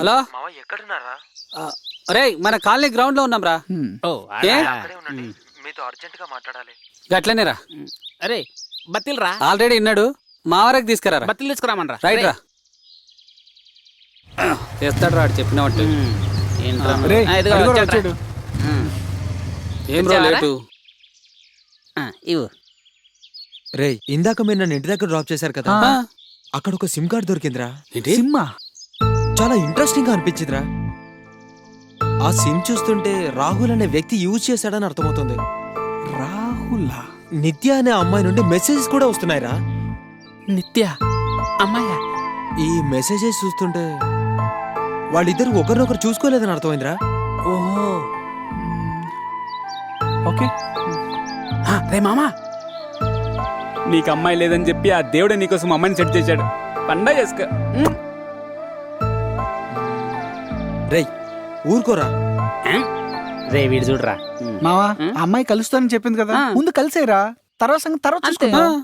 Hello ఎక్కడున్నారా? అరే మన కాలనీ గ్రౌండ్ లో ఉన్నాం రా. ఓ ఏ? అక్కడే ఉండండి, మీతో అర్జెంట్ గా మాట్లాడాలి. గట్లనే రా. అరే బత్తిల్ రా, ఆల్రెడీ ఇన్నాడు, మా వరకు తీసుకురా. బత్తిల్ తీసుకురామనరా. రైట్ రా. చేస్తాడు రాడు చెప్పిన వాటి. ఏంట్రా రే, ఇదిగో అది కూడా వచ్చాడు. వచ్చాడు. ఏం రో లేటు. ఇవ్వు. రే ఇందాక మీరు నన్ను ఇంటి దగ్గర డ్రాప్ చేశారు కదా, ఆ, అక్కడ ఒక సిమ్ కార్డ్ దొరికిందిరా. ఏంటి? సిమ్మా చాలా ఇంట్రెస్టింగ్ గా అనిపించిందిరా. ఆ సిమ్ చూస్తుంటే రాహుల్ అనే వ్యక్తి యూజ్ చేశాడని అర్థమవుతుంది. రాహుల్లా? నిత్య అనే అమ్మాయి నుండి మెసేజెస్ కూడా వస్తున్నాయిరా. నిత్య అమ్మాయ్యా? ఈ మెసేజెస్ చూస్తుంటే వాళ్ళిద్దరు ఒకరినొకరు చూసుకోలేదని అర్థమైందిరా. ఓహో. ఓకే. రే మామా, నీకు అమ్మాయి లేదని చెప్పి ఆ దేవుడే నీకోసం అమ్మాయిని సెట్ చేశాడు. పండగ చేసుకో. రేయ్ ఊరుకోరా. రే వీడు చూడరా. మావా, ఆ అమ్మాయి కలుస్తానని చెప్పింది కదా, ముందు కలిసేరా, తర్వాత సంగతి తర్వాత చూసుకుందాం.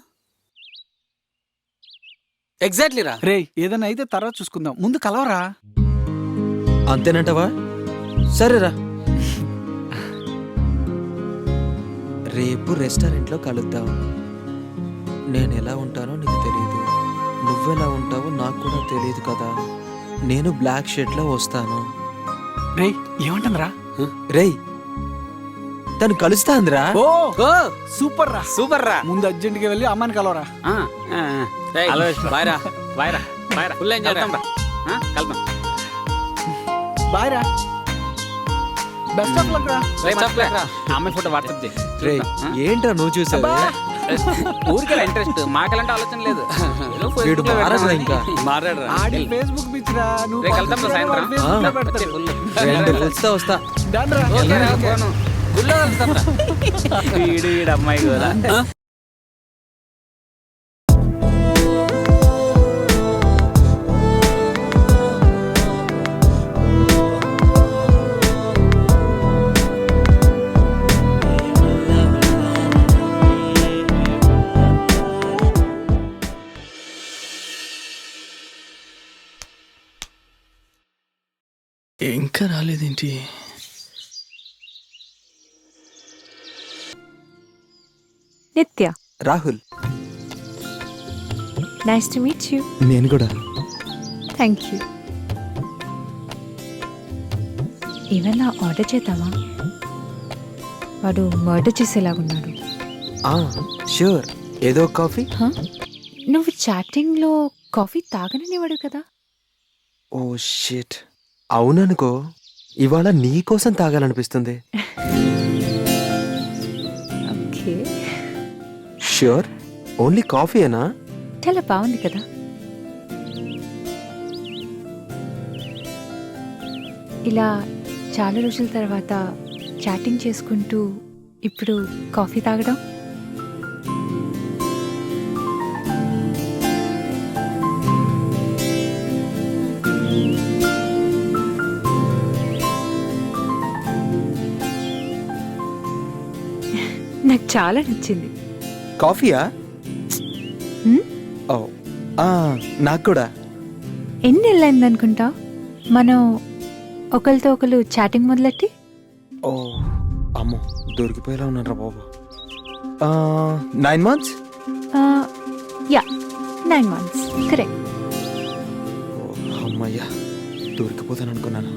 ఎగ్జాక్ట్లీ రా. రే ఏదైనా అయితే తర్వాత చూసుకుందాం, ముందు కలవరా. అంతేనంటవా? సరేరా. రేపు రెస్టారెంట్లో కలుద్దాం. నేను ఎలా ఉంటానో నీకు తెలియదు, నువ్వెలా ఉంటావో నాకు కూడా తెలియదు కదా. నేను బ్లాక్ షర్ట్ లో వస్తాను. రే ఏమంటుందిరా? రేయ్ తను కలుస్తాందిరా. ఓ ఓ సూపర్ రా. సూపర్ రా. ముందు అర్జెంట్ గా వెళ్ళి అమ్మాయిని కలవరా. రేయ్, హలో బాయ్ రా. బాయ్ రా, బాయ్ రా. ఫుల్ ఎంజాయ్ రా. కలుద్దాం రా. కలుద్దాం. బాయ్ రా. బెస్ట్ ఆఫ్ లక్ రా. బెస్ట్ ఆఫ్ లక్ రా. అమ్మాయి ఫోటో వాట్సాప్ చేయి. రేయ్ ఏంట్రా నువ్వు చూసావు? ఊరికెలా ఇంట్రెస్ట్, మాకెలాంటి ఆలోచన లేదు. ఏదో వీడు Facebook లో మారదురా పెడదామని. ఇంకా. మారాడు రా. ఆడి ఫేస్బుక్ పిచ్ రా. నువ్వు రేపు వెళ్తాం రా సాయంత్రం. Facebook లో ఆ. పెడతాడు. వచ్చే full. 2 ఫుల్స్తో వస్తా. Done రా. ఓకే రా, పోను. గుళ్ళో కలుస్తాం రా. వీడు అమ్మాయి కూడా. ఇంకా రాలేదేంటి? నిత్య, Rahul. Nice to meet you. నేను కూడా. Thank you. ఏమైనా ఆర్డర్ చేద్దామా? వాడు మర్డర్ చేసేలాగున్నాడు. ష్యూర్. ఏదో ఒక కాఫీ. హ? నువ్వు చాటింగ్లో కాఫీ తాగననేవాడు కదా. ఓ షిట్, అవుననుకో. ఇవాళ నీ కోసం తాగాలనిపిస్తుంది. Okay, sure. ఓన్లీ కాఫీయేనా? చాలా బాగుంది కదా. ఇలా చాలా రోజుల తర్వాత చాటింగ్ చేసుకుంటూ ఇప్పుడు కాఫీ తాగడం. నాకు చాలా నచ్చింది. కాఫీయా? హ్మ్? ఓ నాకు కూడా. ఎన్ని నెలలైంది అనుకుంటా మనం ఒకరితో ఒకరు చాటింగ్ మొదలెట్టి? ఓ అమ్మో, దొరికిపోయేలా ఉన్నారా బాబు. 9 months. Yeah, 9 months correct. అమ్మయ్యా, దొరికిపోతాను అనుకున్నాను.